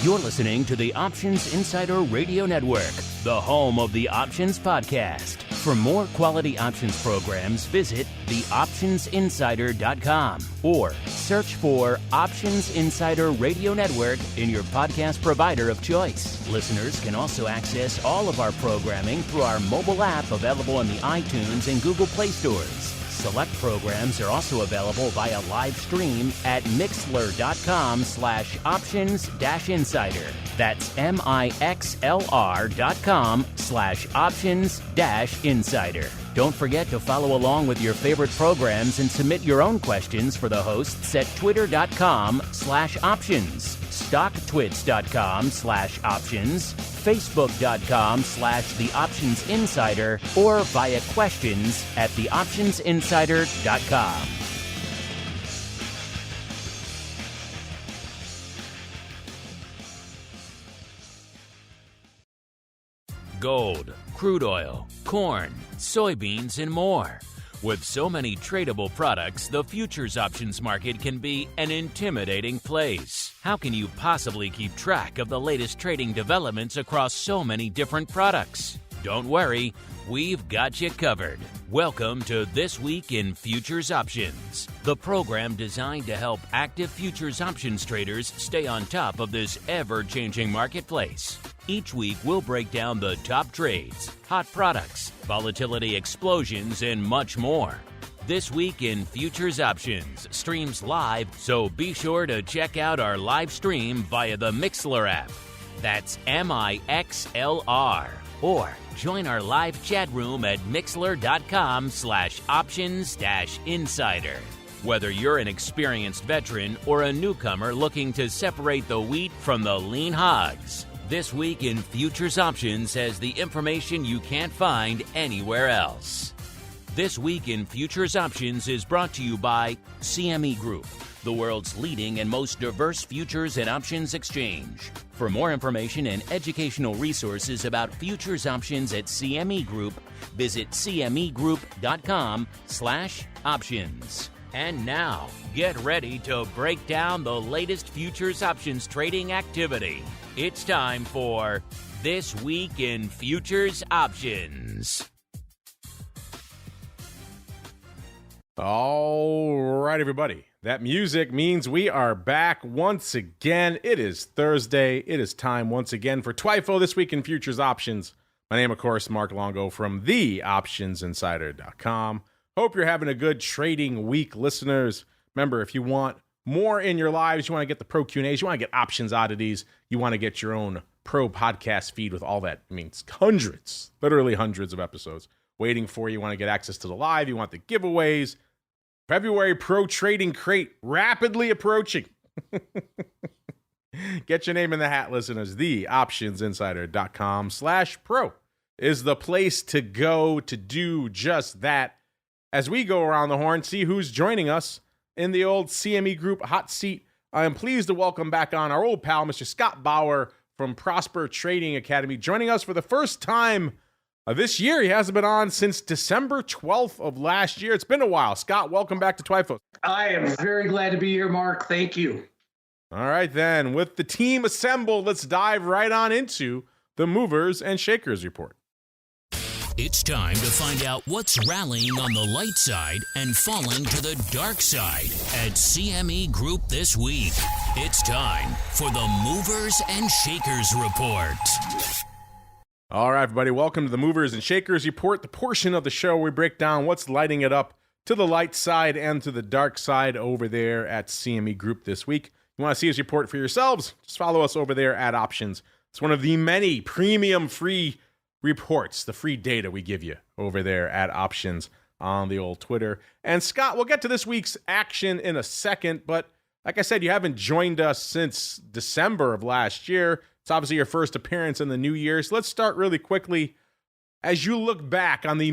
You're listening to the Options Insider Radio Network, the home of the Options Podcast. For more quality options programs, visit theoptionsinsider.com or search for Options Insider Radio Network in your podcast provider of choice. Listeners can also access all of our programming through our mobile app available in the iTunes and Google Play stores. Select programs are also available via live stream at mixlr.com/options-insider. That's mixlr.com/options-insider. Don't forget to follow along with your favorite programs and submit your own questions for the hosts at twitter.com/options, stocktwits.com/options, facebook.com/theoptionsinsider, or via questions at theoptionsinsider.com. Gold, crude oil, corn, soybeans, and more. With so many tradable products, the futures options market can be an intimidating place. How can you possibly keep track of the latest trading developments across so many different products? Don't worry, we've got you covered. Welcome to This Week in Futures Options, the program designed to help active futures options traders stay on top of this ever-changing marketplace. Each week, we'll break down the top trades, hot products, volatility explosions, and much more. This Week in Futures Options streams live, so be sure to check out our live stream via the Mixlr app. That's MIXLR. Or join our live chat room at mixlr.com/options-insider. Whether you're an experienced veteran or a newcomer looking to separate the wheat from the lean hogs, This Week in Futures Options has the information you can't find anywhere else. This Week in Futures Options is brought to you by CME Group, the world's leading and most diverse futures and options exchange. For more information and educational resources about futures options at CME Group, visit cmegroup.com/options. And now, get ready to break down the latest futures options trading activity. It's time for This Week in Futures Options. All right, everybody. That music means we are back once again. It is Thursday. It is time once again for TWIFO This Week in Futures Options. My name, of course, Mark Longo from theoptionsinsider.com. Hope you're having a good trading week, listeners. Remember, if you want more in your lives, you want to get the pro Q&As, you want to get options oddities, you want to get your own pro podcast feed with all that. I mean, it's hundreds, literally hundreds of episodes waiting for you. You want to get access to the live, you want the giveaways. February Pro Trading Crate rapidly approaching. Get your name in the hat, listeners. Theoptionsinsider.com/pro is the place to go to do just that. As we go around the horn, see who's joining us in the old CME Group Hot Seat. I am pleased to welcome back on our old pal, Mr. Scott Bauer from Prosper Trading Academy, joining us for the first time this year. He hasn't been on since December 12th of last year. It's been a while. Scott, welcome back to TWIFO. I am very glad to be here, Mark. Thank you. All right, then. With the team assembled, let's dive right on into the Movers and Shakers report. It's time to find out what's rallying on the light side and falling to the dark side at CME Group this week. It's time for the Movers and Shakers report. All right, everybody, welcome to the Movers and Shakers report, the portion of the show where we break down what's lighting it up to the light side and to the dark side over there at CME Group this week. You want to see his report for yourselves? Just follow us over there at Options. It's one of the many premium free reports, the free data we give you over there at Options on the old Twitter. And Scott, we'll get to this week's action in a second, but like I said, you haven't joined us since December of last year. It's obviously your first appearance in the new year. So let's start really quickly. As you look back on the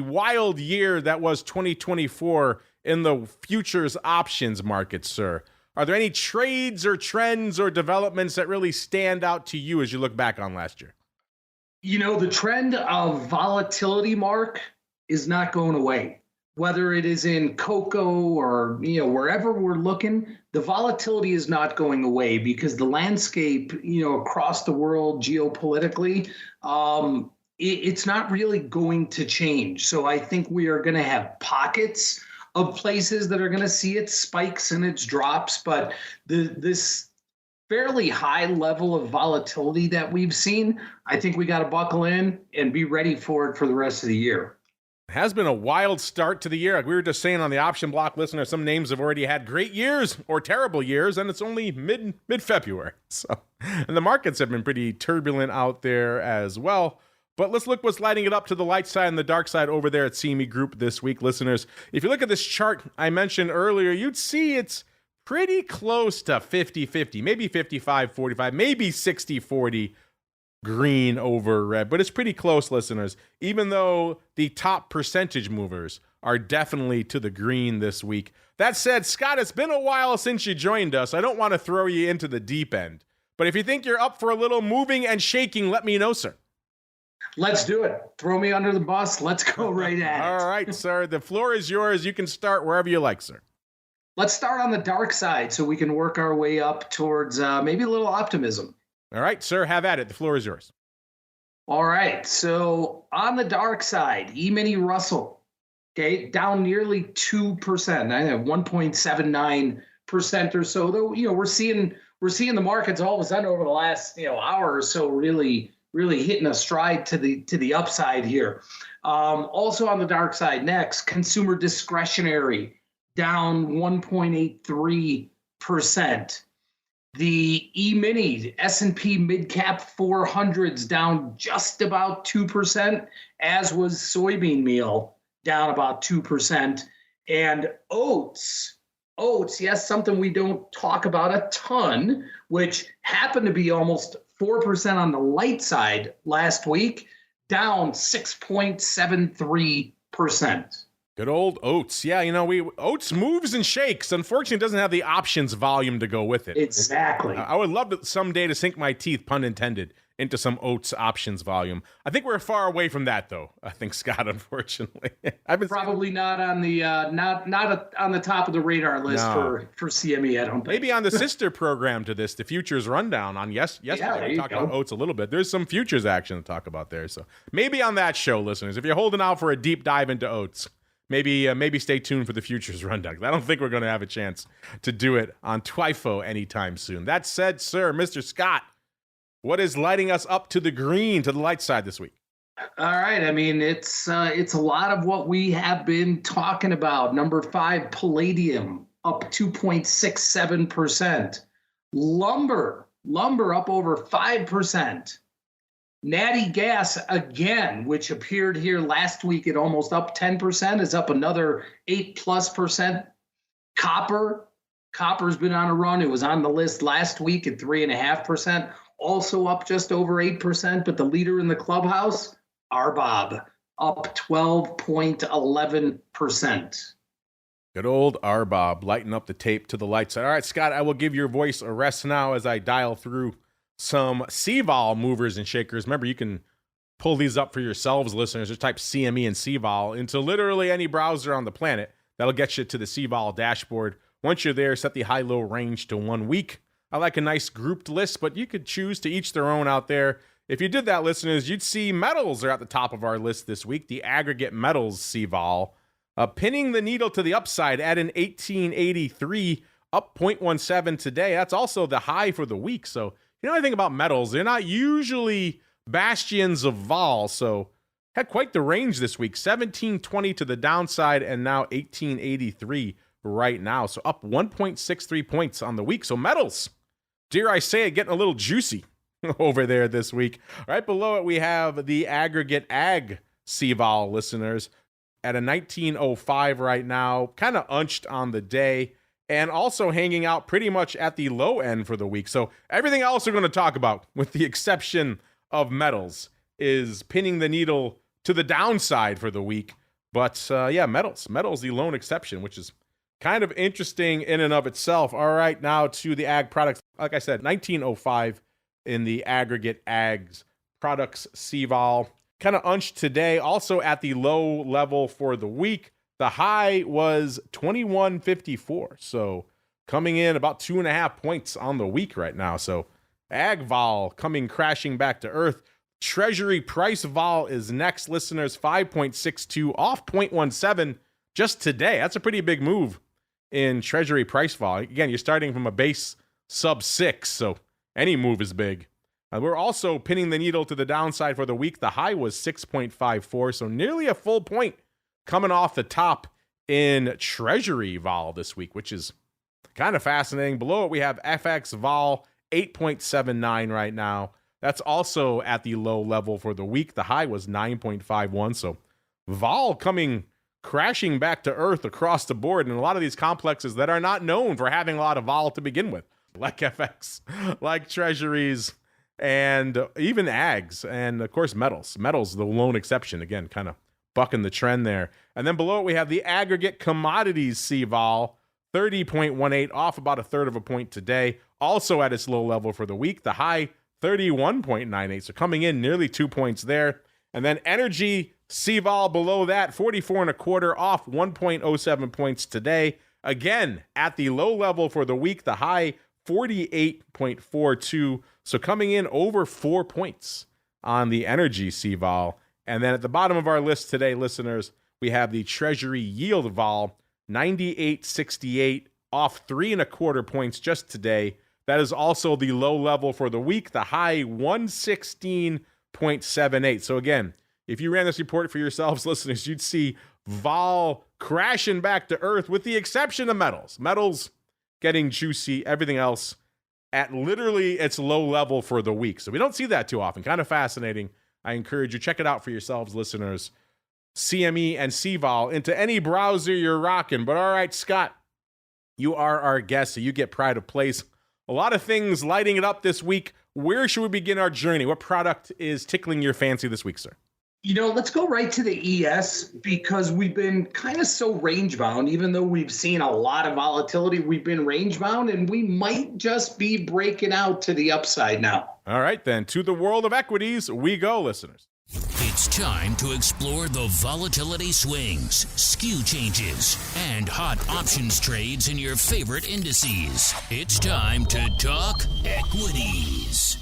wild year that was 2024 in the futures options market, sir, are there any trades or trends or developments that really stand out to you as you look back on last year? You know, the trend of volatility, Mark, is not going away. whether it is in cocoa or wherever we're looking, the volatility is not going away because the landscape across the world geopolitically, it's not really going to change. So I think we are going to have pockets of places that are going to see its spikes and its drops, but this fairly high level of volatility that we've seen, I think we got to buckle in and be ready for it for the rest of the year. It has been a wild start to the year. Like we were just saying on the option block listener, some names have already had great years or terrible years, and it's only mid-February. So, and the markets have been pretty turbulent out there as well. But let's look what's lighting it up to the light side and the dark side over there at CME Group this week, listeners. If you look at this chart I mentioned earlier, you'd see it's pretty close to 50-50, maybe 55-45, maybe 60-40 green over red, but it's pretty close, listeners, even though the top percentage movers are definitely to the green this week. That said, Scott, it's been a while since you joined us. I don't want to throw you into the deep end, but if you think you're up for a little moving and shaking, let me know, sir. Let's do it. Throw me under the bus. Let's go right at it. All right, sir. The floor is yours. You can start wherever you like, sir. Let's start on the dark side so we can work our way up towards maybe a little optimism. All right, sir. Have at it. The floor is yours. All right. So on the dark side, E-mini Russell, okay, down nearly 2%. I have 1.79% or so. Though we're seeing the markets all of a sudden over the last hour or so really hitting a stride to the upside here. Also on the dark side, next, consumer discretionary down 1.83%. The E-mini S&P mid-cap 400s down just about 2%, as was soybean meal down about 2%. And oats, yes, something we don't talk about a ton, which happened to be almost 4% on the light side last week, down 6.73%. Good old oats. Yeah, oats moves and shakes. Unfortunately, it doesn't have the options volume to go with it. Exactly. I would love to someday to sink my teeth, pun intended, into some oats options volume. I think we're far away from that, though. I think, Scott, unfortunately. Probably not on the not on the top of the radar list for CME. I don't think. Maybe on the sister program to this, the futures rundown on yesterday. We talked about oats a little bit. There's some futures action to talk about there. So maybe on that show, listeners, if you're holding out for a deep dive into oats, maybe stay tuned for the futures rundown. I don't think we're going to have a chance to do it on TWIFO anytime soon. That said, sir, Mr. Scott, what is lighting us up to the green, to the light side this week? All right. I mean, it's a lot of what we have been talking about. Number 5, palladium up 2.67%. Lumber up over 5%. Natty gas again, which appeared here last week at almost up 10%, is up another 8+%. Copper's been on a run. It was on the list last week at 3.5%, also up just over 8%. But the leader in the clubhouse, RBOB, up 12.11%. Good old RBOB, lighting up the tape to the light side. All right, Scott, I will give your voice a rest now as I dial through some CVOL movers and shakers. Remember, you can pull these up for yourselves, listeners. Just type CME and CVOL into literally any browser on the planet. That'll get you to the CVOL dashboard. Once you're there, set the high-low range to 1 week. I like a nice grouped list, but you could choose to each their own out there. If you did that, listeners, you'd see metals are at the top of our list this week. The aggregate metals CVOL, pinning the needle to the upside at an 1883, up 0.17 today. That's also the high for the week. So you know anything about metals, they're not usually bastions of vol, so had quite the range this week. 1720 to the downside and now 1883 right now. So up 1.63 points on the week. So metals, dare I say it, getting a little juicy over there this week. Right below it, we have the aggregate ag CVOL, listeners, at a 1905 right now, kind of unched on the day, and also hanging out pretty much at the low end for the week. So everything else we're going to talk about, with the exception of metals, is pinning the needle to the downside for the week. But metals, the lone exception, which is kind of interesting in and of itself. All right, now to the ag products. Like I said, 1905 in the aggregate ags products CVOL. Kind of unched today, also at the low level for the week. The high was 21.54. So coming in about 2.5 points on the week right now. So ag vol coming crashing back to earth. Treasury price vol is next, listeners, 5.62 off 0.17 just today. That's a pretty big move in Treasury price vol. Again, you're starting from a base sub 6, so any move is big. We're also pinning the needle to the downside for the week. The high was 6.54, so nearly a full point coming off the top in Treasury vol this week, which is kind of fascinating. Below it, we have FX vol 8.79 right now. That's also at the low level for the week. The high was 9.51, so vol coming crashing back to earth across the board in a lot of these complexes that are not known for having a lot of vol to begin with, like FX, like treasuries, and even ags, and of course metals. Metals, the lone exception, again, kind of bucking the trend there. And then below it, we have the aggregate commodities CVOL, 30.18, off about a third of a point today, also at its low level for the week. The high, 31.98, so coming in nearly 2 points there. And then energy CVOL below that, 44.25, off 1.07 points today. Again, at the low level for the week, the high 48.42, so coming in over 4 points on the energy CVOL. And then at the bottom of our list today, listeners, we have the Treasury yield vol, 98.68, off 3.25 points just today. That is also the low level for the week, the high 116.78. So again, if you ran this report for yourselves, listeners, you'd see vol crashing back to earth with the exception of metals. Metals getting juicy, everything else at literally its low level for the week. So we don't see that too often. Kind of fascinating. I encourage you, check it out for yourselves, listeners. CME and CVOL into any browser you're rocking. But all right, Scott, you are our guest, so you get pride of place. A lot of things lighting it up this week. Where should we begin our journey? What product is tickling your fancy this week, sir? Let's go right to the ES because we've been kind of so range bound. Even though we've seen a lot of volatility, we've been range bound, and we might just be breaking out to the upside now. All right, then, to the world of equities we go, listeners. It's time to explore the volatility swings, skew changes, and hot options trades in your favorite indices. It's time to talk equities.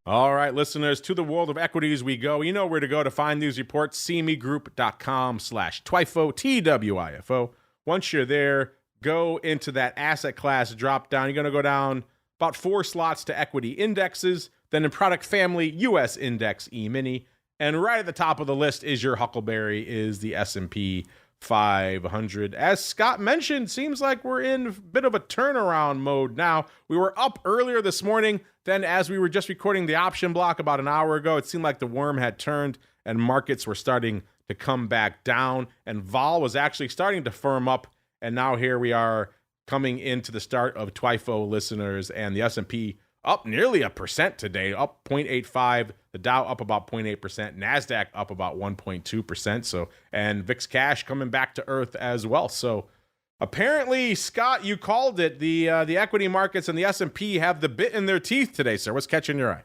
All right, listeners, to the world of equities we go. You know where to go to find these reports, cmegroup.com/TWIFO, TWIFO. Once you're there, go into that asset class drop down. You're going to go down about 4 slots to equity indexes, then in product family, U.S. Index E-mini, and right at the top of the list is your Huckleberry, is the S&P 500. As Scott mentioned, seems like we're in a bit of a turnaround mode now. We were up earlier this morning. Then as we were just recording the option block about an hour ago, it seemed like the worm had turned and markets were starting to come back down. And vol was actually starting to firm up. And now here we are coming into the start of TWIFO, listeners, and the S&P up nearly 1% today, up 0.85. The Dow up about 0.8%. NASDAQ up about 1.2%. So, and VIX cash coming back to earth as well. So apparently, Scott, you called it. The equity markets and the S&P have the bit in their teeth today, sir. What's catching your eye?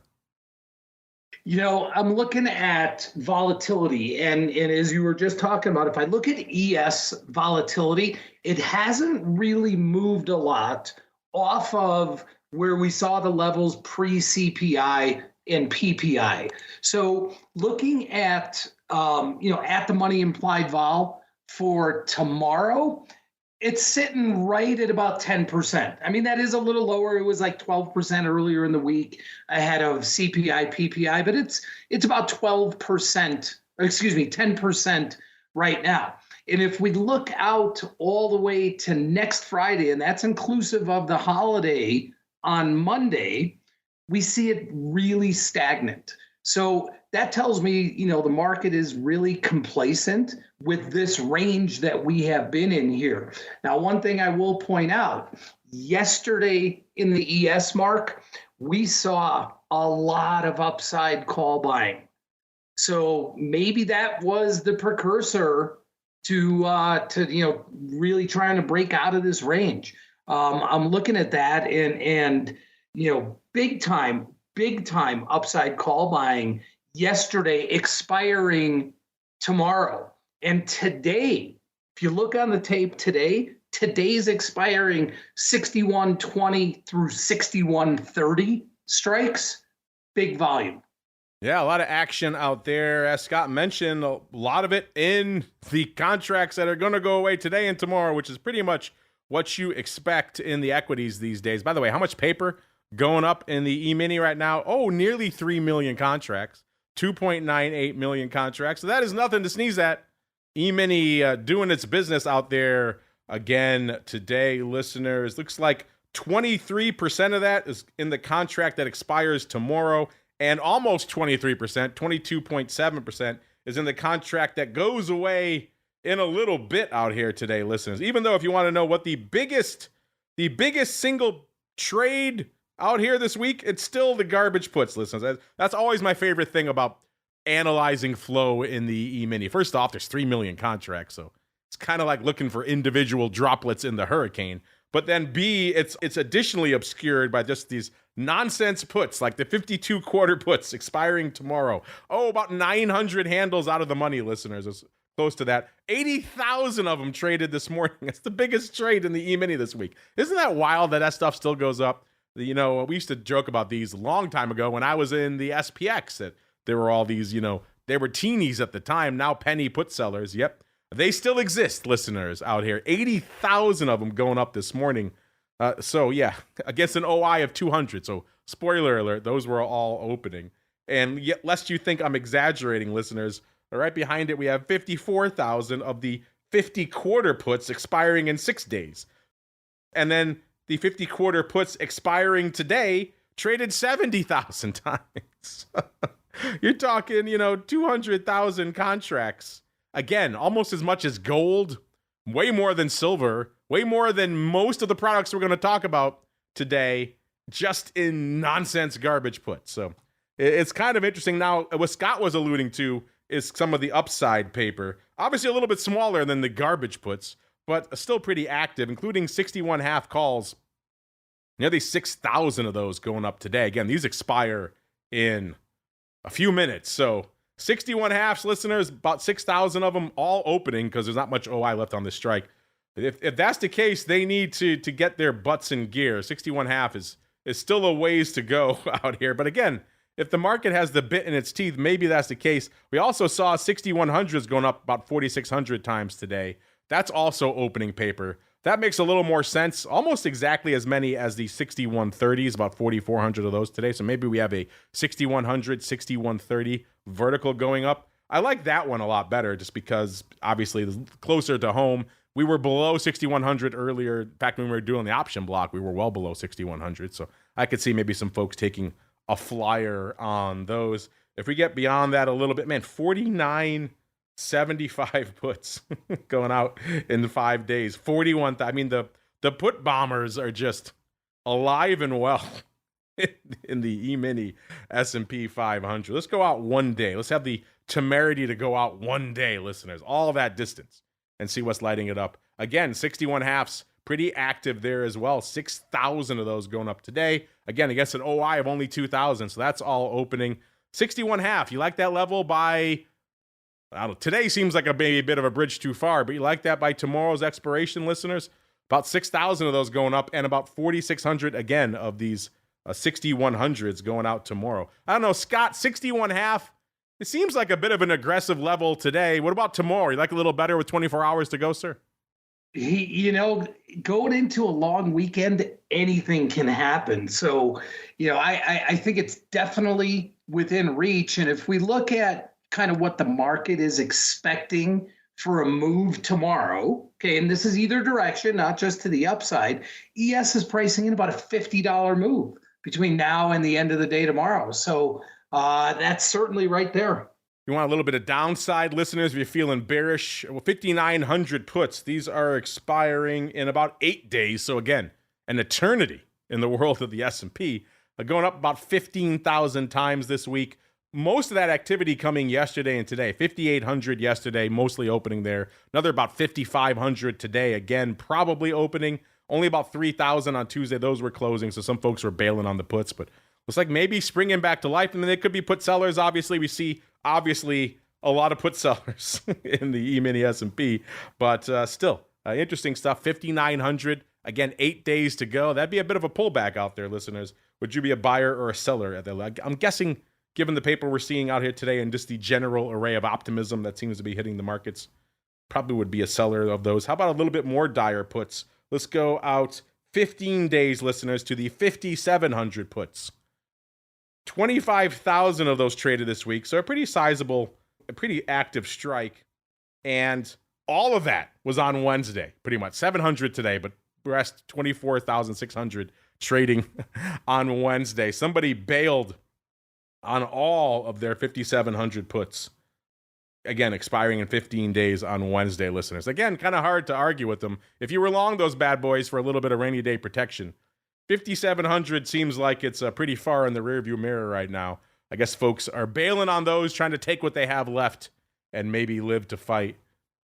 I'm looking at volatility, and as you were just talking about, if I look at ES volatility, it hasn't really moved a lot off of where we saw the levels pre-CPI and PPI. So looking at, at the money implied vol for tomorrow, it's sitting right at about 10%. I mean, that is a little lower. It was like 12% earlier in the week ahead of CPI, PPI, but it's about 10% right now. And if we look out all the way to next Friday, and that's inclusive of the holiday on Monday, we see it really stagnant. So that tells me, the market is really complacent with this range that we have been in here. Now, one thing I will point out, yesterday in the ES mark, we saw a lot of upside call buying. So maybe that was the precursor to really trying to break out of this range. I'm looking at that and big time upside call buying yesterday, expiring tomorrow. And today, if If you look on the tape today, today's expiring 61.20 through 61.30 strikes, big volume. Yeah, a lot of action out there. As Scott mentioned, a lot of it in the contracts that are going to go away today and tomorrow, which is pretty much what you expect in the equities these days. By the way, how much paper going up in the E-mini right now? Oh, nearly 3 million contracts, 2.98 million contracts. So that is nothing to sneeze at. E-mini doing its business out there again today, listeners. Looks like 23% of that is in the contract that expires tomorrow. And almost 23%, 22.7% is in the contract that goes away in a little bit out here today, listeners. Even though if you want to know what the biggest single trade out here this week, it's still the garbage puts, listeners. That's always my favorite thing about analyzing flow in the E-mini. First off, there's 3 million contracts, so it's kind of like looking for individual droplets in the hurricane. But then B, it's additionally obscured by just these nonsense puts, like the 52 quarter puts expiring tomorrow. Oh, about 900 handles out of the money, listeners. It's close to that. 80,000 of them traded this morning. It's the biggest trade in the E-mini this week. Isn't that wild that stuff still goes up? You know, we used to joke about these a long time ago when I was in the SPX, that there were all these, they were teenies at the time, now penny put sellers. Yep. They still exist, listeners, out here. 80,000 of them going up this morning. So, yeah, against an OI of 200. So, spoiler alert, those were all opening. And yet, lest you think I'm exaggerating, listeners, right behind it, we have 54,000 of the 50 quarter puts expiring in 6 days. And then the 50 quarter puts expiring today traded 70,000 times. You're talking, 200,000 contracts. Again, almost as much as gold, way more than silver, way more than most of the products we're going to talk about today, just in nonsense garbage puts. So it's kind of interesting. Now, what Scott was alluding to is some of the upside paper, obviously a little bit smaller than the garbage puts, but still pretty active, including 61 half calls. Nearly 6,000 of those going up today. Again, these expire in a few minutes. So 61 halves, listeners, about 6,000 of them all opening because there's not much OI left on this strike. If that's the case, they need to get their butts in gear. 61 half is still a ways to go out here. But again, if the market has the bit in its teeth, maybe that's the case. We also saw 6100s going up about 4,600 times today. That's also opening paper. That makes a little more sense. Almost exactly as many as the 6130s, about 4,400 of those today. So maybe we have a 6100, 6130 vertical going up. I like that one a lot better just because obviously it's closer to home. We were below 6,100 earlier. In fact, when we were doing the option block, we were well below 6,100. So I could see maybe some folks taking a flyer on those. If we get beyond that a little bit, man, 49.75 puts going out in 5 days. 41. I mean, the put bombers are just alive and well in the E-mini S&P 500. Let's go out 1 day. Let's have the temerity to go out 1 day, listeners. All that distance and see what's lighting it up. Again, 61 halves, pretty active there as well. 6,000 of those going up today. Again, against an OI of only 2,000. So that's all opening. 61 half. You like that level by, I don't know, today seems like maybe a bit of a bridge too far, but you like that by tomorrow's expiration, listeners? About 6,000 of those going up and about 4,600 again of these 6,100s going out tomorrow. I don't know, Scott, 61 half. It seems like a bit of an aggressive level today. What about tomorrow? You like a little better with 24 hours to go, sir? Going into a long weekend, anything can happen. So, I think it's definitely within reach. And if we look at kind of what the market is expecting for a move tomorrow, okay, and this is either direction, not just to the upside, ES is pricing in about a $50 move between now and the end of the day tomorrow. So that's certainly right there. You want a little bit of downside, listeners, if you're feeling bearish? Well, 5,900 puts. These are expiring in about 8 days. So again, an eternity in the world of the S&P. Going up about 15,000 times this week. Most of that activity coming yesterday and today. 5,800 yesterday, mostly opening there. Another about 5,500 today. Again, probably opening. Only about 3,000 on Tuesday. Those were closing, so some folks were bailing on the puts. But looks like maybe springing back to life. I mean, they could be put sellers. Obviously, we see, a lot of put sellers in the E-mini S&P, but still interesting stuff. 5,900. Again, 8 days to go. That'd be a bit of a pullback out there, listeners. Would you be a buyer or a seller at that? I'm guessing, given the paper we're seeing out here today and just the general array of optimism that seems to be hitting the markets, probably would be a seller of those. How about a little bit more dire puts? Let's go out 15 days, listeners, to the 5,700 puts. 25,000 of those traded this week, so a pretty sizable, a pretty active strike. And all of that was on Wednesday, pretty much. 700 today, but rest 24,600 trading on Wednesday. Somebody bailed on all of their 5,700 puts. Again, expiring in 15 days on Wednesday, listeners. Again, kind of hard to argue with them. If you were long those bad boys for a little bit of rainy day protection, 5,700 seems like it's pretty far in the rearview mirror right now. I guess folks are bailing on those, trying to take what they have left and maybe live to fight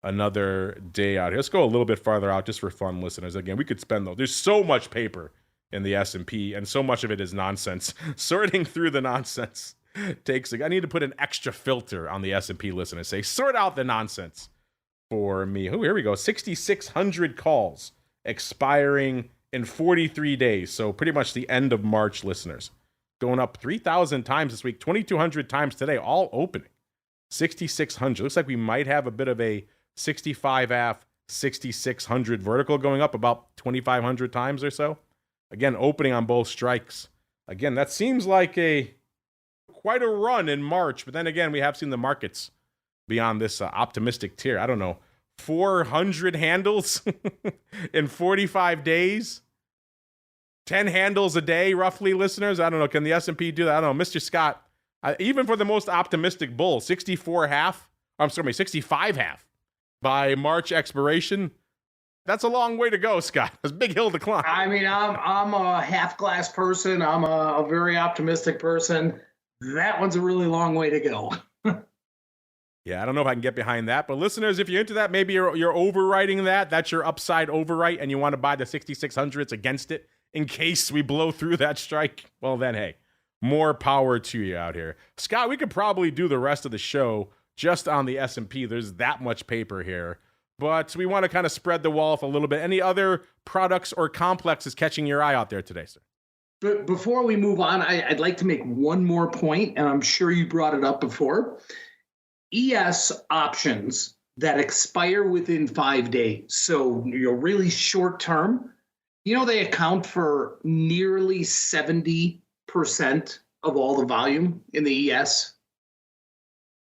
another day out here. Let's go a little bit farther out just for fun, listeners. Again, we could spend those. There's so much paper in the S&P, and so much of it is nonsense. Sorting through the nonsense takes. I need to put an extra filter on the S&P, listeners. Say, sort out the nonsense for me. Oh, here we go. 6,600 calls expiring in 43 days. So pretty much the end of March, listeners. Going up 3,000 times this week, 2,200 times today, all opening. 6,600. Looks like we might have a bit of a 65 AF 6,600 vertical going up about 2,500 times or so. Again, opening on both strikes. Again, that seems like quite a run in March, but then again, we have seen the markets beyond this optimistic tier. I don't know, 400 handles in 45 days. 10 handles a day, roughly, listeners. I don't know. Can the S&P do that? I don't know. Mr. Scott, even for the most optimistic bull, 65 half by March expiration. That's a long way to go, Scott. That's a big hill to climb. I mean, I'm a half glass person. I'm a very optimistic person. That one's a really long way to go. Yeah, I don't know if I can get behind that. But listeners, if you're into that, maybe you're overwriting that. That's your upside overwrite, and you want to buy the 6,600s against it in case we blow through that strike. Well, then, hey, more power to you out here. Scott, we could probably do the rest of the show just on the S&P. There's that much paper here. But we want to kind of spread the wealth a little bit. Any other products or complexes catching your eye out there today, sir? But before we move on, I'd like to make one more point, and I'm sure you brought it up before. ES options that expire within 5 days, so really short term, they account for nearly 70% of all the volume in the ES.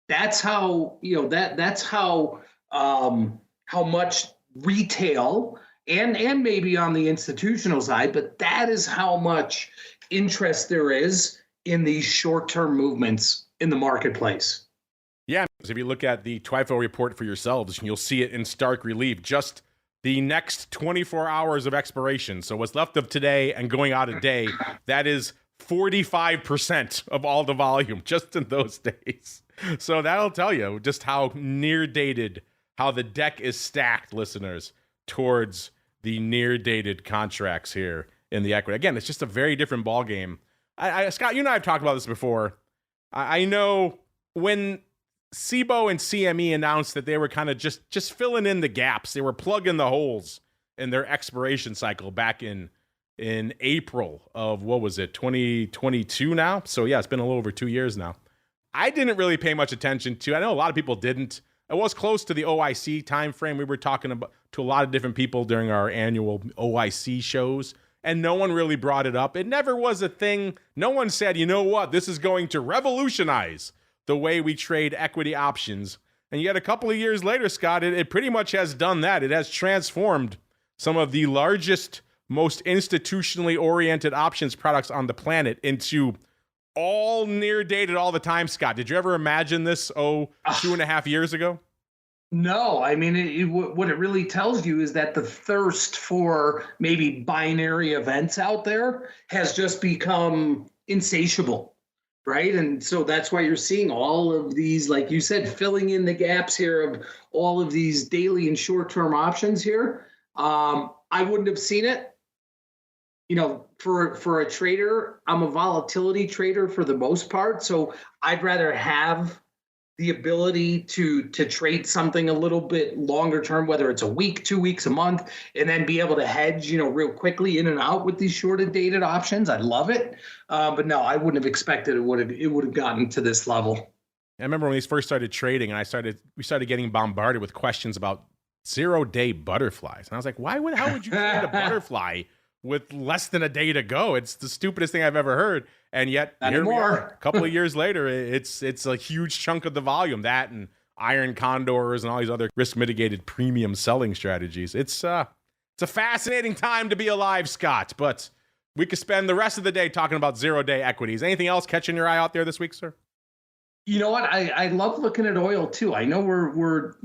That's how that's how much retail and maybe on the institutional side, but that is how much interest there is in these short-term movements in the marketplace. Yeah, because if you look at the TWIFO report for yourselves, you'll see it in stark relief. Just the next 24 hours of expiration. So what's left of today and going out a day, that is 45% of all the volume just in those days. So that'll tell you just how near-dated, how the deck is stacked, listeners, towards the near-dated contracts here in the equity. Again, it's just a very different ballgame. Scott, you and I have talked about this before. I know when CBOE and CME announced that they were kind of just filling in the gaps. They were plugging the holes in their expiration cycle back in April of, 2022 now? So yeah, it's been a little over 2 years now. I didn't really pay much attention to. I know a lot of people didn't. It was close to the OIC timeframe. We were talking about to a lot of different people during our annual OIC shows, and no one really brought it up. It never was a thing. No one said, you know what, this is going to revolutionize the way we trade equity options. And yet a couple of years later, Scott, it pretty much has done that. It has transformed some of the largest, most institutionally oriented options products on the planet into all near dated all the time, Scott. Did you ever imagine this, 2.5 years ago? No, I mean, what it really tells you is that the thirst for maybe binary events out there has just become insatiable, right? And so that's why you're seeing all of these, like you said, filling in the gaps here of all of these daily and short-term options here. I wouldn't have seen it. For a trader, I'm a volatility trader for the most part. So I'd rather have the ability to trade something a little bit longer term, whether it's a week, 2 weeks, a month, and then be able to hedge, real quickly in and out with these shorted dated options. I love it. But no, I wouldn't have expected it would have gotten to this level. I remember when we first started trading, and we started getting bombarded with questions about 0-day butterflies. And I was like, how would you trade a butterfly with less than a day to go? It's the stupidest thing I've ever heard. And yet here we are, a couple of years later, it's a huge chunk of the volume, that and iron condors and all these other risk mitigated premium selling strategies. It's a fascinating time to be alive, Scott, but we could spend the rest of the day talking about 0-day equities. Anything else catching your eye out there this week, sir? You know what? I love looking at oil too. I know we're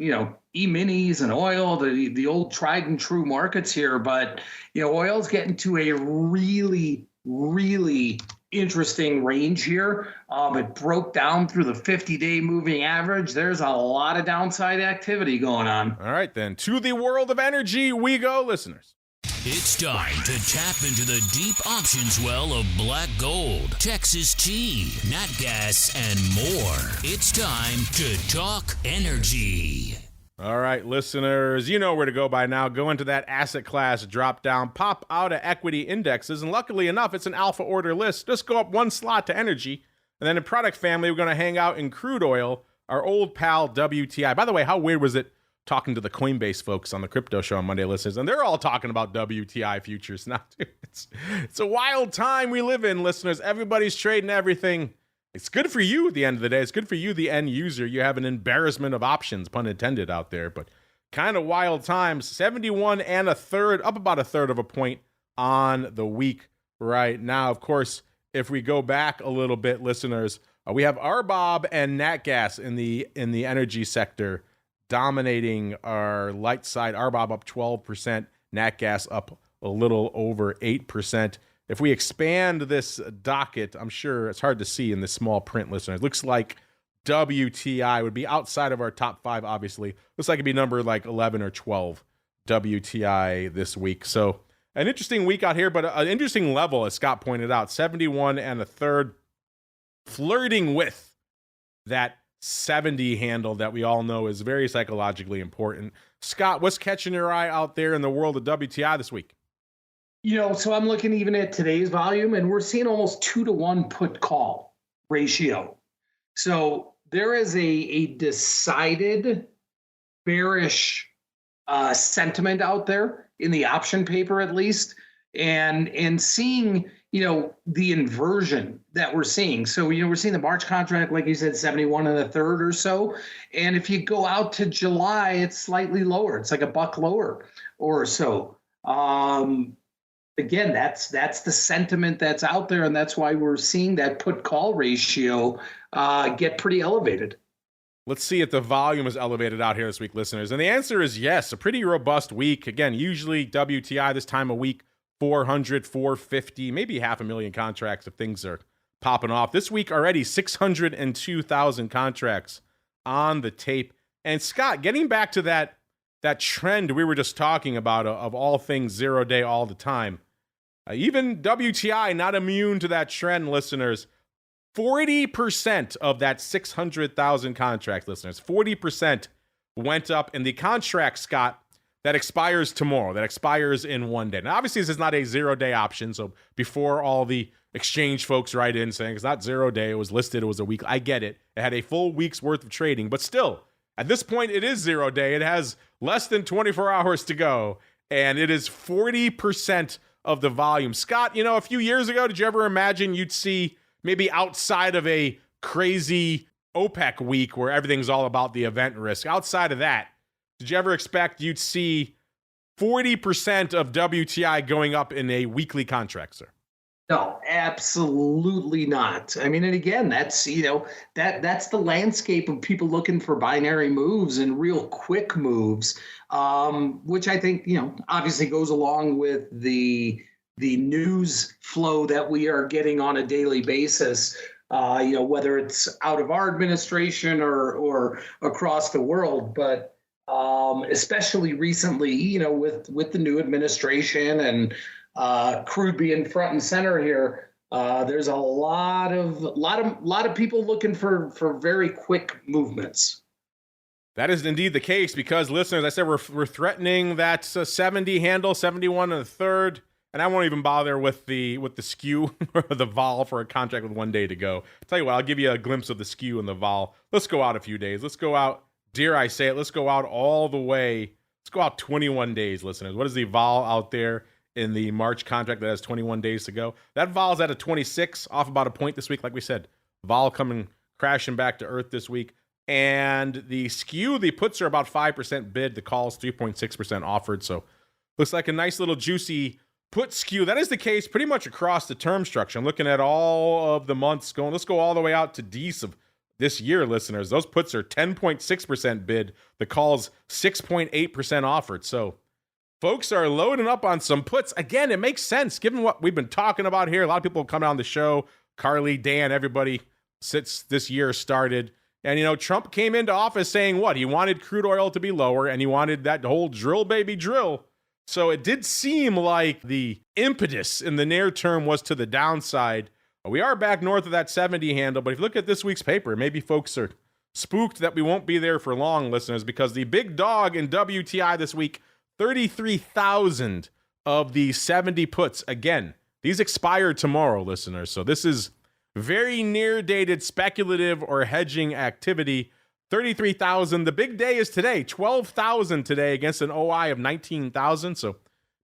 E-minis and oil, the old tried and true markets here, but oil's getting to a really, really interesting range here. It broke down through the 50-day moving average. There's a lot of downside activity going on. All right, then. To the world of energy we go, listeners. It's time to tap into the deep options well of black gold, Texas tea, nat gas, and more. It's time to talk energy. All right, listeners, you know where to go by now. Go into that asset class drop down, pop out of equity indexes, and luckily enough, it's an alpha order list. Just go up one slot to energy, and then in product family, we're going to hang out in crude oil, our old pal WTI. By the way, how weird was it talking to the Coinbase folks on the crypto show on Monday, listeners, and they're all talking about WTI futures now. It's a wild time we live in, listeners. Everybody's trading everything. It's good for you at the end of the day. It's good for you, the end user. You have an embarrassment of options, pun intended, out there, but kind of wild times. 71 and a third, up about a third of a point on the week right now. Of course, if we go back a little bit, listeners, we have RBOB and nat gas in the energy sector dominating our light side. RBOB up 12%, nat gas up a little over 8%. If we expand this docket, I'm sure it's hard to see in this small print, listeners. Looks like WTI would be outside of our top 5, obviously. Looks like it'd be number like 11 or 12, WTI this week. So an interesting week out here, but an interesting level, as Scott pointed out, 71 and a third, flirting with that 70 handle that we all know is very psychologically important. Scott, what's catching your eye out there in the world of WTI this week? So I'm looking even at today's volume, and we're seeing almost 2-to-1 put call ratio. So there is a decided bearish sentiment out there in the option paper, at least, and seeing the inversion that we're seeing. So we're seeing the March contract, like you said, 71 and a third or so, and if you go out to July, it's slightly lower. It's like a buck lower or so. Again, that's the sentiment that's out there, and that's why we're seeing that put call ratio get pretty elevated. Let's see if the volume is elevated out here this week, listeners. And the answer is yes, a pretty robust week. Again, usually WTI this time of week, 400, 450, maybe 500,000 contracts if things are popping off. This week already, 602,000 contracts on the tape. And Scott, getting back to that trend we were just talking about of all things 0-day all the time, even WTI not immune to that trend, listeners. 40% of that 600,000 contract, listeners, 40% went up in the contract, Scott, that expires tomorrow, that expires in 1 day. Now, obviously, this is not a 0-day option, so before all the exchange folks write in saying it's not 0-day, it was listed, it was a week, I get it. It had a full week's worth of trading, but still, at this point, it is 0-day. It has less than 24 hours to go, and it is 40% of the volume. Scott, a few years ago, did you ever imagine you'd see maybe outside of a crazy OPEC week where everything's all about the event risk, outside of that, did you ever expect you'd see 40% of WTI going up in a weekly contract, sir? No, absolutely not. I mean, and again, that's, that's the landscape of people looking for binary moves and real quick moves, which I think, obviously goes along with the news flow that we are getting on a daily basis, whether it's out of our administration or across the world. But especially recently, with the new administration and crude being front and center here, There's a lot of people looking for very quick movements. That is indeed the case because, listeners, I said we're threatening that 70 handle, 71 and a third, and I won't even bother with the skew or the vol for a contract with 1 day to go. Tell you what, I'll give you a glimpse of the skew and the vol. Let's go out a few days. Let's go out, dare I say it, let's go out all the way. Let's go out 21 days, listeners. What is the vol out there in the March contract that has 21 days to go? That vol's at a 26, off about a point this week. Like we said, vol coming crashing back to earth this week. And the skew, the puts are about 5% bid. The calls 3.6% offered. So looks like a nice little juicy put skew. That is the case pretty much across the term structure. I'm looking at all of the months going. Let's go all the way out to Dece of this year, listeners. Those puts are 10.6% bid. The calls 6.8% offered. So folks are loading up on some puts. Again, it makes sense given what we've been talking about here. A lot of people come on the show. Carly, Dan, everybody since this year started. And, you know, Trump came into office saying what? He wanted crude oil to be lower, and he wanted that whole drill, baby, drill. So it did seem like the impetus in the near term was to the downside. We are back north of that 70 handle, but if you look at this week's paper, maybe folks are spooked that we won't be there for long, listeners, because the big dog in WTI this week, 33,000 of the 70 puts. Again, these expire tomorrow, listeners. So this is very near-dated speculative or hedging activity. 33,000. The big day is today. 12,000 today against an OI of 19,000. So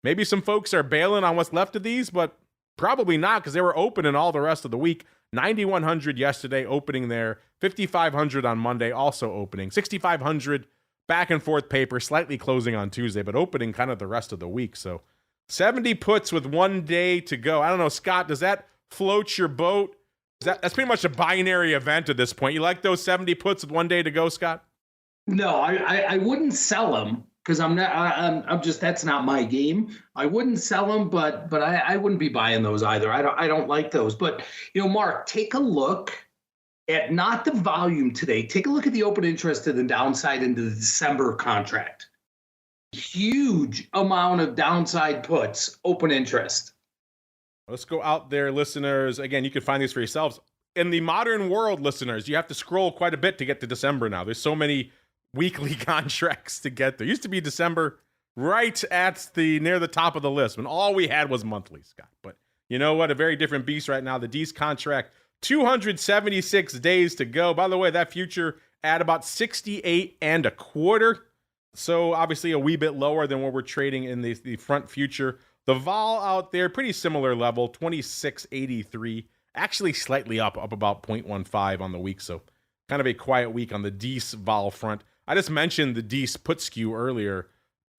maybe some folks are bailing on what's left of these, but probably not because they were open in all the rest of the week. 9,100 yesterday opening there. 5,500 on Monday also opening. 6,500 back and forth paper, slightly closing on Tuesday, but opening kind of the rest of the week. So 70 puts with 1 day to go. I don't know, Scott, does that float your boat? That's pretty much a binary event at this point. You like those 70 puts with 1 day to go, Scott? No, I wouldn't sell them because I'm just that's not my game. I wouldn't sell them, but I wouldn't be buying those either. I don't like those. But you know, Mark, take a look at not the volume today. Take a look at the open interest to the downside into the December contract. Huge amount of downside puts, open interest. Let's go out there, listeners. Again, you can find these for yourselves. In the modern world, listeners, you have to scroll quite a bit to get to December now. There's so many weekly contracts to get there. Used to be December right at near the top of the list when all we had was monthly, Scott. But you know what? A very different beast right now. The Dece contract, 276 days to go. By the way, that future at about 68 and a quarter. So obviously a wee bit lower than what we're trading in the front future. The vol out there, pretty similar level, 26.83. Actually slightly up about 0.15 on the week. So kind of a quiet week on the Dece vol front. I just mentioned the Dece put skew earlier.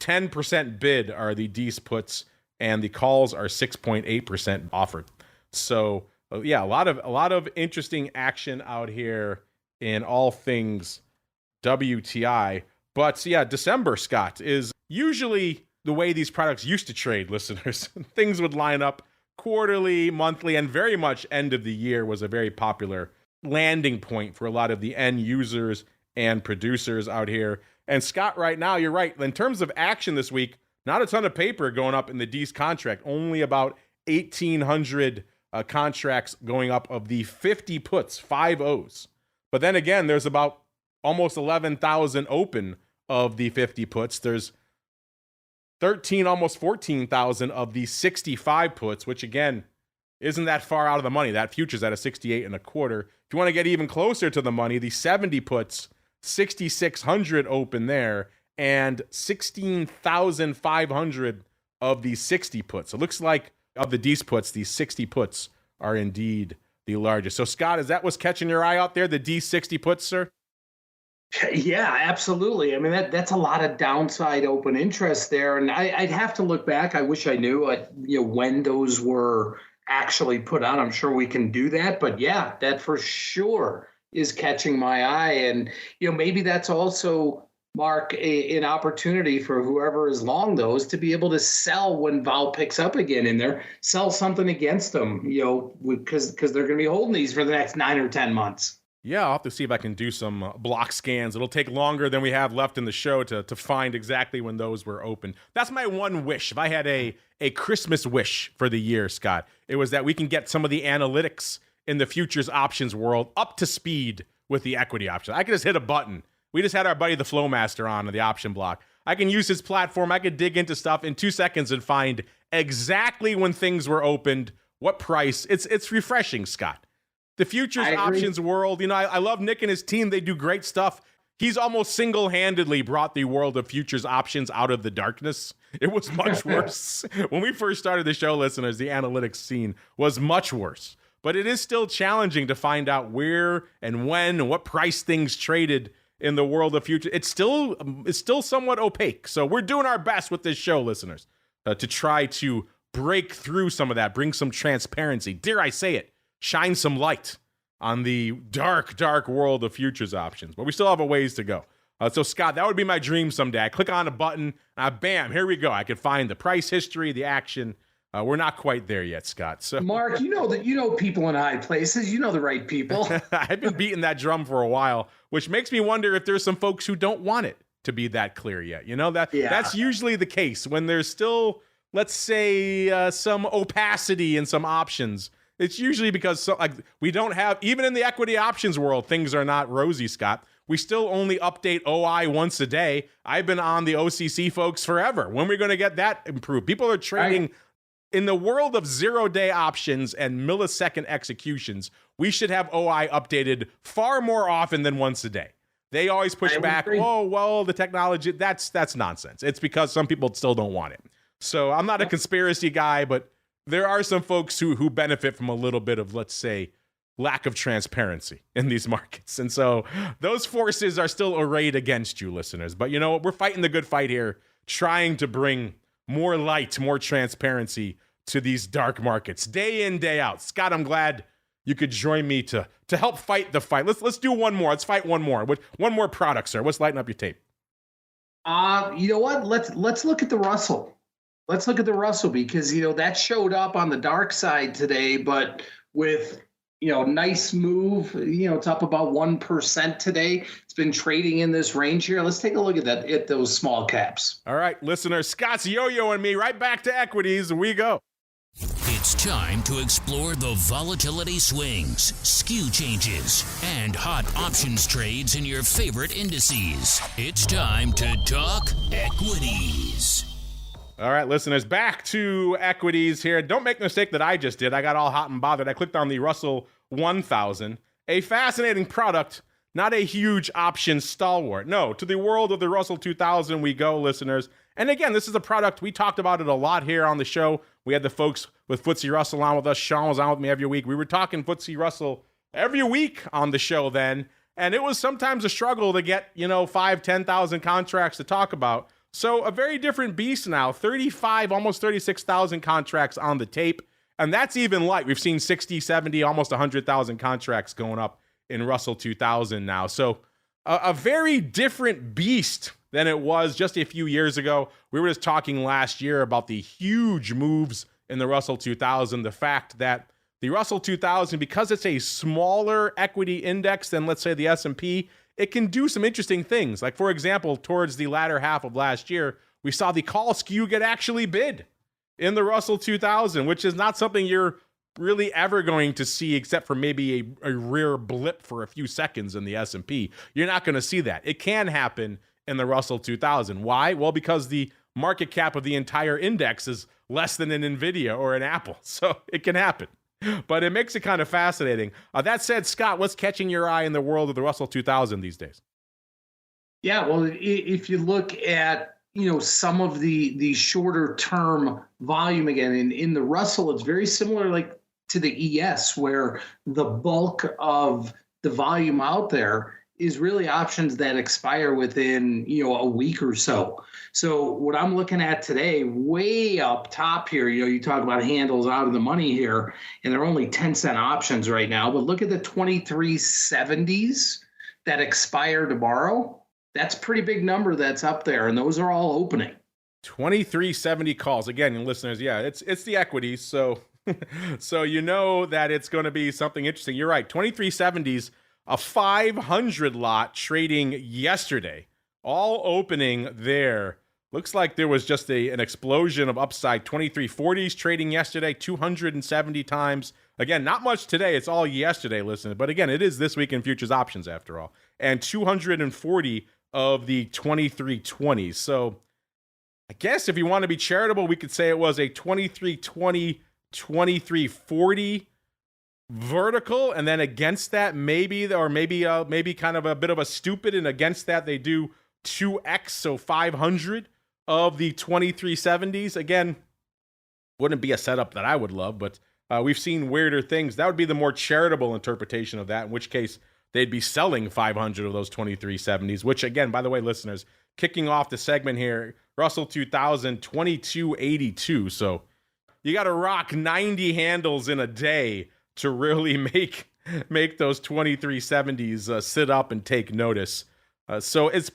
10% bid are the Dece puts, and the calls are 6.8% offered. So yeah, a lot of interesting action out here in all things WTI. But yeah, December, Scott, is usually the way these products used to trade, listeners. Things would line up quarterly, monthly, and very much end of the year was a very popular landing point for a lot of the end users and producers out here. And Scott, right now, you're right. In terms of action this week, not a ton of paper going up in the Dece contract. Only about 1,800 contracts going up of the 50 puts, 5 O's. But then again, there's about almost 11,000 open of the 50 puts. There's 13, almost 14,000 of the 65 puts, which again, isn't that far out of the money. That future's at a 68 and a quarter. If you want to get even closer to the money, the 70 puts, 6,600 open there, and 16,500 of the 60 puts. So it looks like of the Dece puts, these 60 puts are indeed the largest. So Scott, is that what's catching your eye out there, the Dece 60 puts, sir? Yeah, absolutely. I mean, that's a lot of downside open interest there. And I'd have to look back. I wish I knew, when those were actually put out. I'm sure we can do that. But yeah, that for sure is catching my eye. And, maybe that's also, Mark, an opportunity for whoever is long those to be able to sell when vol picks up again in there, sell something against them, because they're going to be holding these for the next 9 or 10 months. Yeah, I'll have to see if I can do some block scans. It'll take longer than we have left in the show to find exactly when those were open. That's my one wish. If I had a Christmas wish for the year, Scott, it was that we can get some of the analytics in the futures options world up to speed with the equity options. I could just hit a button. We just had our buddy the Flowmaster on the option block. I can use his platform. I could dig into stuff in 2 seconds and find exactly when things were opened, what price. It's refreshing, Scott. The futures options world, I love Nick and his team. They do great stuff. He's almost single-handedly brought the world of futures options out of the darkness. It was much worse. When we first started the show, listeners, the analytics scene was much worse. But it is still challenging to find out where and when and what price things traded in the world of futures. It's still somewhat opaque. So we're doing our best with this show, listeners, to try to break through some of that, bring some transparency. Dare I say it? Shine some light on the dark, dark world of futures options. But we still have a ways to go. So, Scott, that would be my dream someday. I click on a button, bam, here we go. I could find the price history, the action. We're not quite there yet, Scott. So, Mark, you know people in high places. You know the right people. I've been beating that drum for a while, which makes me wonder if there's some folks who don't want it to be that clear yet. That's usually the case when there's still, let's say, some opacity in some options. It's usually because we don't have, even in the equity options world, things are not rosy, Scott. We still only update OI once a day. I've been on the OCC folks forever. When are we going to get that improved? People are trading in the world of 0-day options and millisecond executions. We should have OI updated far more often than once a day. They always push back. Oh, well, the technology, that's nonsense. It's because some people still don't want it. So I'm not a conspiracy guy, but there are some folks who benefit from a little bit of, let's say, lack of transparency in these markets. And so those forces are still arrayed against you, listeners. But you know what? We're fighting the good fight here, trying to bring more light, more transparency to these dark markets day in, day out. Scott, I'm glad you could join me to help fight the fight. Let's do one more. Let's fight one more. One more product, sir. What's lighting up your tape? You know what? Let's look at the Russell. Let's look at the Russell because, that showed up on the dark side today, but with, nice move, it's up about 1% today. It's been trading in this range here. Let's take a look at those small caps. All right, listeners, Scott's yo-yoing me right back to equities. We go. It's time to explore the volatility swings, skew changes, and hot options trades in your favorite indices. It's time to talk equities. All right, listeners, back to equities here. Don't make the mistake that I just did. I got all hot and bothered. I clicked on the Russell 1000, a fascinating product, not a huge option stalwart. No, to the world of the Russell 2000 we go, listeners. And again, this is a product, we talked about it a lot here on the show. We had the folks with FTSE Russell on with us. Sean was on with me every week. We were talking FTSE Russell every week on the show then. And it was sometimes a struggle to get, 5,000, 10,000 contracts to talk about. So a very different beast now, 35, almost 36,000 contracts on the tape. And that's even light. We've seen 60, 70, almost 100,000 contracts going up in Russell 2000 now. So a very different beast than it was just a few years ago. We were just talking last year about the huge moves in the Russell 2000. The fact that the Russell 2000, because it's a smaller equity index than, let's say, the S&P, it can do some interesting things. Like, for example, towards the latter half of last year, we saw the call skew get actually bid in the Russell 2000, which is not something you're really ever going to see except for maybe a rare blip for a few seconds in the S&P. You're not going to see that. It can happen in the Russell 2000. Why? Well, because the market cap of the entire index is less than an NVIDIA or an Apple. So it can happen. But it makes it kind of fascinating. That said, Scott, what's catching your eye in the world of the Russell 2000 these days? Yeah, well, if you look at some of the shorter term volume again in the Russell, it's very similar like to the ES, where the bulk of the volume out there is really options that expire within a week or so. So what I'm looking at today, way up top here, you talk about handles out of the money here, and they're only 10-cent options right now. But look at the 2370s that expire tomorrow. That's a pretty big number that's up there, and those are all opening. 2370 calls. Again, listeners, yeah, it's the equities, so so you know that it's going to be something interesting. You're right, 2370s. a 500 lot trading yesterday, all opening there. Looks like there was just an explosion of upside. 2340s trading yesterday, 270 times. Again, not much today. It's all yesterday, listen. But again, it is this week in futures options after all. And 240 of the 2320s. So I guess if you want to be charitable, we could say it was a 2320, 2340 vertical, and then against that maybe kind of a bit of a stupid, and against that they do 2x, so 500 of the 2370s. Again, wouldn't be a setup that I would love, but we've seen weirder things. That would be the more charitable interpretation of that, in which case they'd be selling 500 of those 2370s, which again, by the way, listeners, kicking off the segment here, Russell 2000, 2282. So you got to rock 90 handles in a day to really make those 2370s sit up and take notice. So it's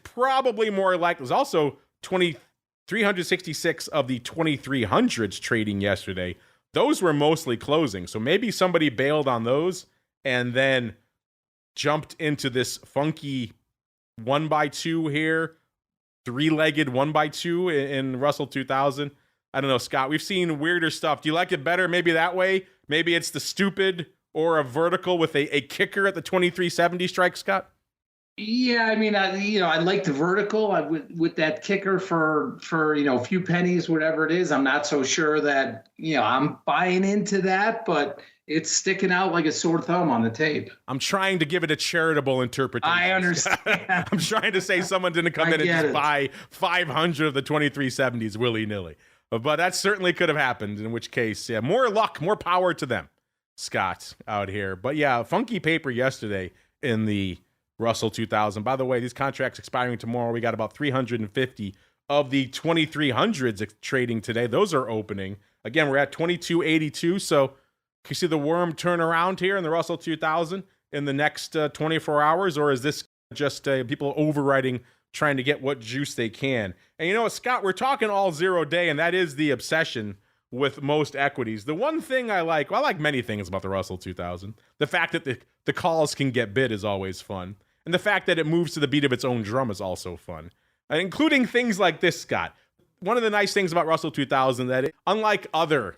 probably more like, there's also 366 of the 2300s trading yesterday. Those were mostly closing. So maybe somebody bailed on those and then jumped into this funky 1x2 here, three-legged 1x2 in Russell 2000. I don't know, Scott, we've seen weirder stuff. Do you like it better maybe that way? Maybe it's the stupid or a vertical with a kicker at the 2370 strike, Scott? Yeah, I mean, I like the vertical with that kicker for a few pennies, whatever it is. I'm not so sure that I'm buying into that, but it's sticking out like a sore thumb on the tape. I'm trying to give it a charitable interpretation. I understand. I'm trying to say someone didn't come in and just buy 500 of the 2370s willy-nilly. But that certainly could have happened, in which case, yeah, more luck, more power to them, Scott, out here. But yeah, funky paper yesterday in the Russell 2000. By the way, these contracts expiring tomorrow. We got about 350 of the 2300s trading today. Those are opening. Again, we're at 2282. So can you see the worm turn around here in the Russell 2000 in the next 24 hours? Or is this just people overriding, trying to get what juice they can? And you know what, Scott, we're talking all 0 day, and that is the obsession with most equities. The one thing I like many things about the Russell 2000. The fact that the calls can get bid is always fun. And the fact that it moves to the beat of its own drum is also fun. Including things like this, Scott. One of the nice things about Russell 2000 that unlike other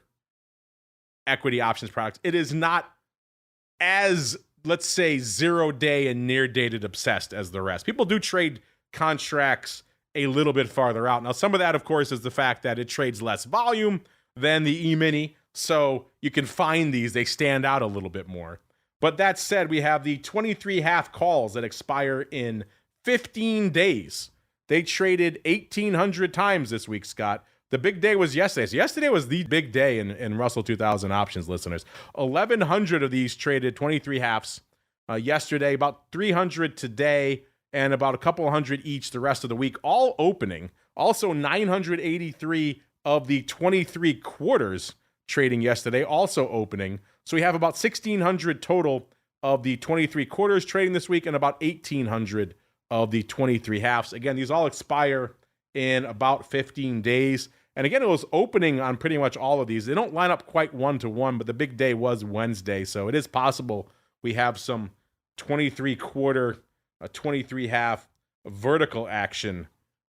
equity options products, it is not as, let's say, 0 day and near dated obsessed as the rest. People do trade contracts a little bit farther out. Now, some of that, of course, is the fact that it trades less volume than the E-mini. So you can find these, they stand out a little bit more. But that said, we have the 23 half calls that expire in 15 days. They traded 1,800 times this week, Scott. The big day was yesterday. So yesterday was the big day in Russell 2000 options, listeners. 1,100 of these traded 23 halves yesterday, about 300 today, and about a couple hundred each the rest of the week, all opening. Also 983 of the 23 quarters trading yesterday, also opening. So we have about 1,600 total of the 23 quarters trading this week and about 1,800 of the 23 halves. Again, these all expire in about 15 days. And again, it was opening on pretty much all of these. They don't line up quite 1-to-1, but the big day was Wednesday. So it is possible we have some 23 quarter, 23 half vertical action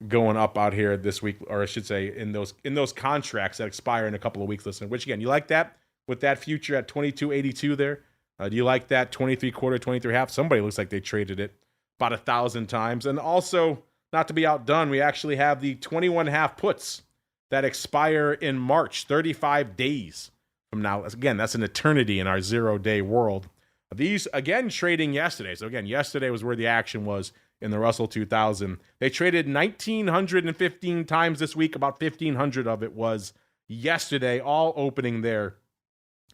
going up out here this week, or I should say in those contracts that expire in a couple of weeks, listen, which again, you like that with that future at 2282 there? Do you like that 23 quarter, 23 half? Somebody looks like they traded it about 1,000 times. And also, not to be outdone, we actually have the 21 half puts that expire in March, 35 days from now. Again, that's an eternity in our 0 day world. These, again, trading yesterday. So again, yesterday was where the action was in the Russell 2000. They traded 1,915 times this week. About 1,500 of it was yesterday, all opening there.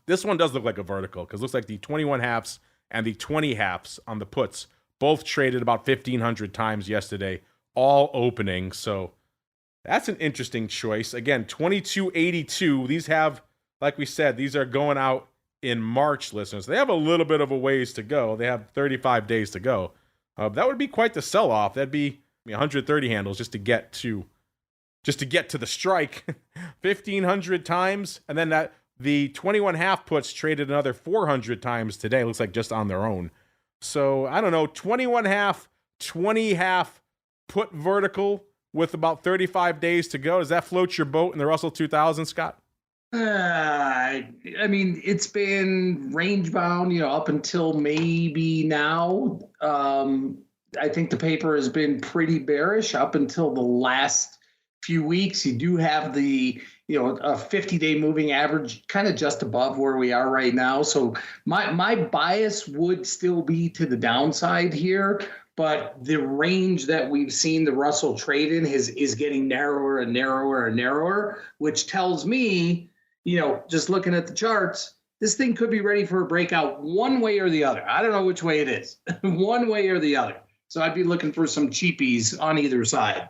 This one does look like a vertical because it looks like the 21 halves and the 20 halves on the puts both traded about 1,500 times yesterday, all opening. So that's an interesting choice. Again, 2282. These have, like we said, these are going out in March, listeners. They have a little bit of a ways to go. They have 35 days to go. That would be quite the sell-off. That'd be 130 handles just to get to the strike. 1,500 times, and then the 21 half puts traded another 400 times today. Looks like just on their own. So I don't know, 21.5, 20.5 put vertical with about 35 days to go. Does that float your boat in the Russell 2000, Scott? I mean, it's been range bound, up until maybe now. I think the paper has been pretty bearish up until the last few weeks. You do have the, a 50-day moving average kind of just above where we are right now. So my bias would still be to the downside here, but the range that we've seen the Russell trade in is getting narrower and narrower and narrower, which tells me, just looking at the charts, this thing could be ready for a breakout one way or the other. I don't know which way it is, one way or the other. So I'd be looking for some cheapies on either side.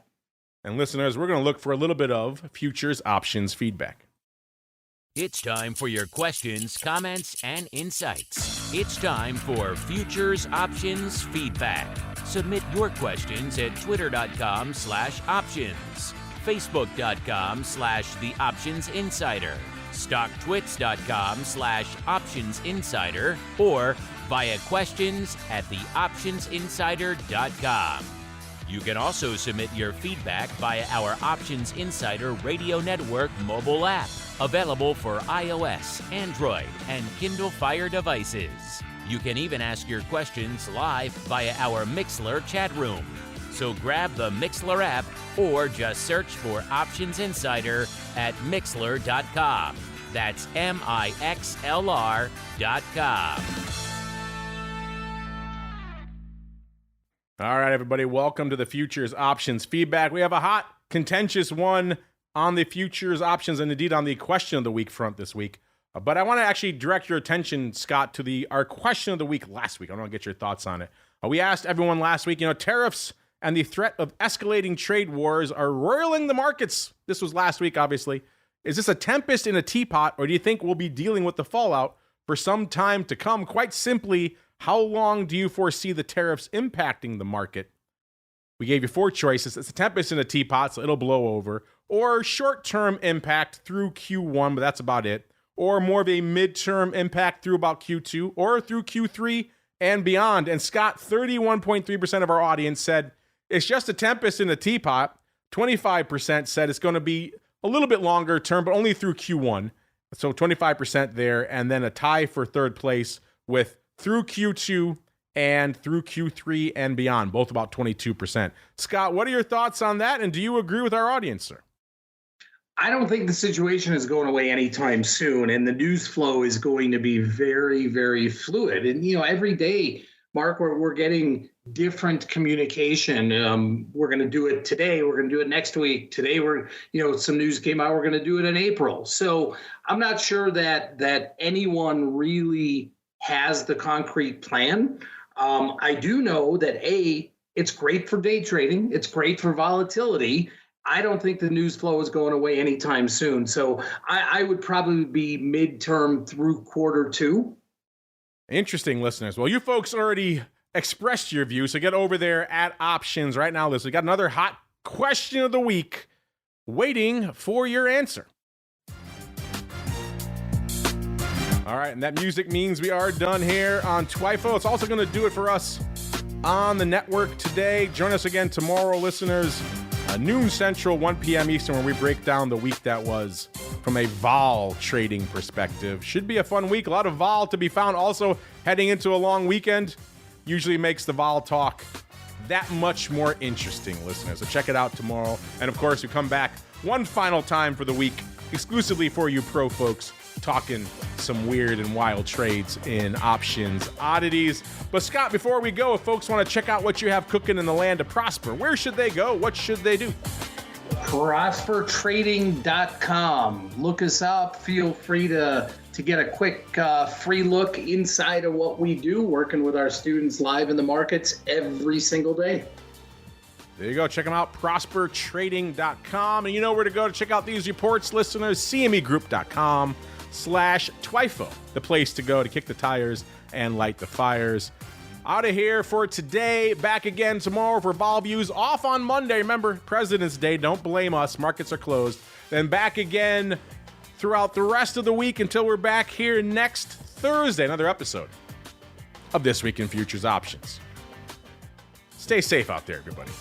And listeners, we're going to look for a little bit of futures options feedback. It's time for your questions, comments, and insights. It's time for Futures Options Feedback. Submit your questions at twitter.com/options, facebook.com/theoptionsinsider, stocktwits.com/optionsinsider, or via questions@theoptionsinsider.com. You can also submit your feedback via our Options Insider Radio Network mobile app, available for iOS, Android, and Kindle Fire devices. You can even ask your questions live via our Mixlr chat room. So grab the Mixlr app or just search for Options Insider at Mixlr.com. That's MIXLR.com. All right, everybody, welcome to the Futures Options Feedback. We have a hot, contentious one on the futures options and indeed on the question of the week front this week. But I want to actually direct your attention, Scott, to our question of the week last week. I want to get your thoughts on it. We asked everyone last week, tariffs and the threat of escalating trade wars are roiling the markets. This was last week, obviously. Is this a tempest in a teapot, or do you think we'll be dealing with the fallout for some time to come? Quite simply, how long do you foresee the tariffs impacting the market? We gave you 4 choices. It's a tempest in a teapot, so it'll blow over. Or short-term impact through Q1, but that's about it. Or more of a mid-term impact through about Q2, or through Q3 and beyond. And Scott, 31.3% of our audience said it's just a tempest in a teapot. 25% said it's going to be a little bit longer term, but only through Q1. So 25% there, and then a tie for third place with through Q2 and through Q3 and beyond, both about 22%. Scott, what are your thoughts on that, and do you agree with our audience, sir? I don't think the situation is going away anytime soon, and the news flow is going to be very, very fluid. And, every day, Mark, we're getting different communication. We're going to do it today. We're going to do it next week. Today, some news came out. We're going to do it in April. So I'm not sure that anyone really has the concrete plan. I do know that it's great for day trading. It's great for volatility. I don't think the news flow is going away anytime soon. So I would probably be midterm through Q2. Interesting, listeners. Well, you folks already expressed your view, so get over there at Options right now. Listen, we got another hot question of the week waiting for your answer. All right, and that music means we are done here on TWIFO. It's also going to do it for us on the network today. Join us again tomorrow, listeners, noon Central, 1 p.m. Eastern, where we break down the week that was from a vol trading perspective. Should be a fun week. A lot of vol to be found. Also, heading into a long weekend usually makes the vol talk that much more interesting, listeners. So check it out tomorrow. And of course, we come back one final time for the week, exclusively for you pro folks, talking some weird and wild trades in options oddities. But Scott, before we go, if folks want to check out what you have cooking in the land of Prosper, where should they go? What should they do? ProsperTrading.com. Look us up. Feel free to get a quick free look inside of what we do, working with our students live in the markets every single day. There you go. Check them out, ProsperTrading.com. And you know where to go to check out these reports, listeners, CMEGroup.com/TWIFO, the place to go to kick the tires and light the fires. Out of here for today. Back again tomorrow for Vol Views. Off on Monday. Remember, President's Day. Don't blame us. Markets are closed. Then back again throughout the rest of the week until we're back here next Thursday. Another episode of This Week in Futures Options. Stay safe out there, everybody.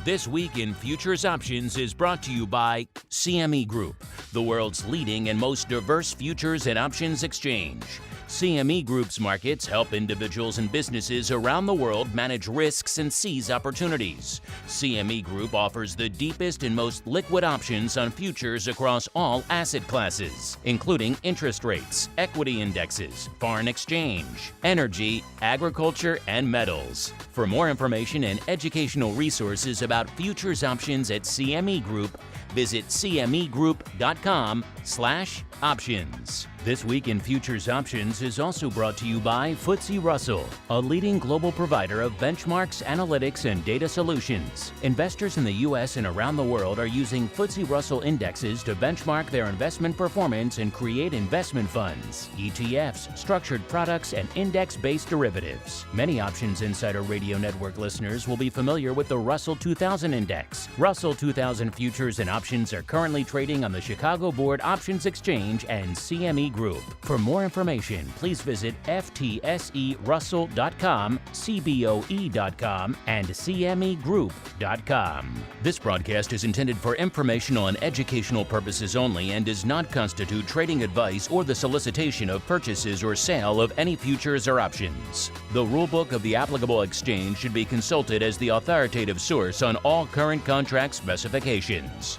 This Week in Futures Options is brought to you by CME Group, the world's leading and most diverse futures and options exchange. CME Group's markets help individuals and businesses around the world manage risks and seize opportunities. CME Group offers the deepest and most liquid options on futures across all asset classes, including interest rates, equity indexes, foreign exchange, energy, agriculture, and metals. For more information and educational resources about futures options at CME Group, visit cmegroup.com/options. This Week in Futures Options is also brought to you by FTSE Russell, a leading global provider of benchmarks, analytics, and data solutions. Investors in the U.S. and around the world are using FTSE Russell indexes to benchmark their investment performance and create investment funds, ETFs, structured products, and index-based derivatives. Many Options Insider Radio Network listeners will be familiar with the Russell 2000 Index. Russell 2000 futures and options are currently trading on the Chicago Board Options Exchange and CME Group. For more information, please visit ftserussell.com, cboe.com, and cmegroup.com. This broadcast is intended for informational and educational purposes only and does not constitute trading advice or the solicitation of purchases or sale of any futures or options. The rulebook of the applicable exchange should be consulted as the authoritative source on all current contract specifications.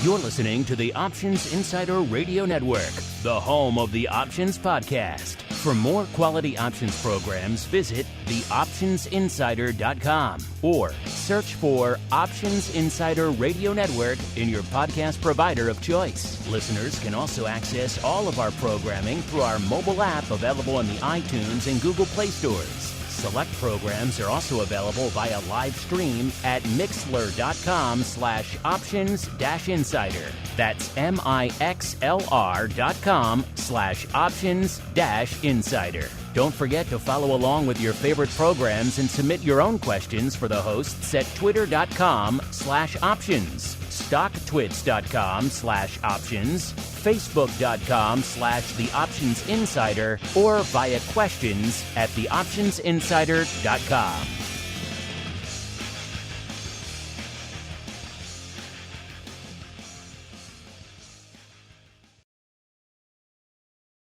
You're listening to the Options Insider Radio Network, the home of the Options Podcast. For more quality options programs, visit theoptionsinsider.com or search for Options Insider Radio Network in your podcast provider of choice. Listeners can also access all of our programming through our mobile app available in the iTunes and Google Play stores. Select programs are also available via live stream at mixlr.com/options-insider. That's mixlr.com/options-insider. Don't forget to follow along with your favorite programs and submit your own questions for the hosts at twitter.com/options, stocktwits.com/options, facebook.com/theoptionsinsider, or via questions at theoptionsinsider.com.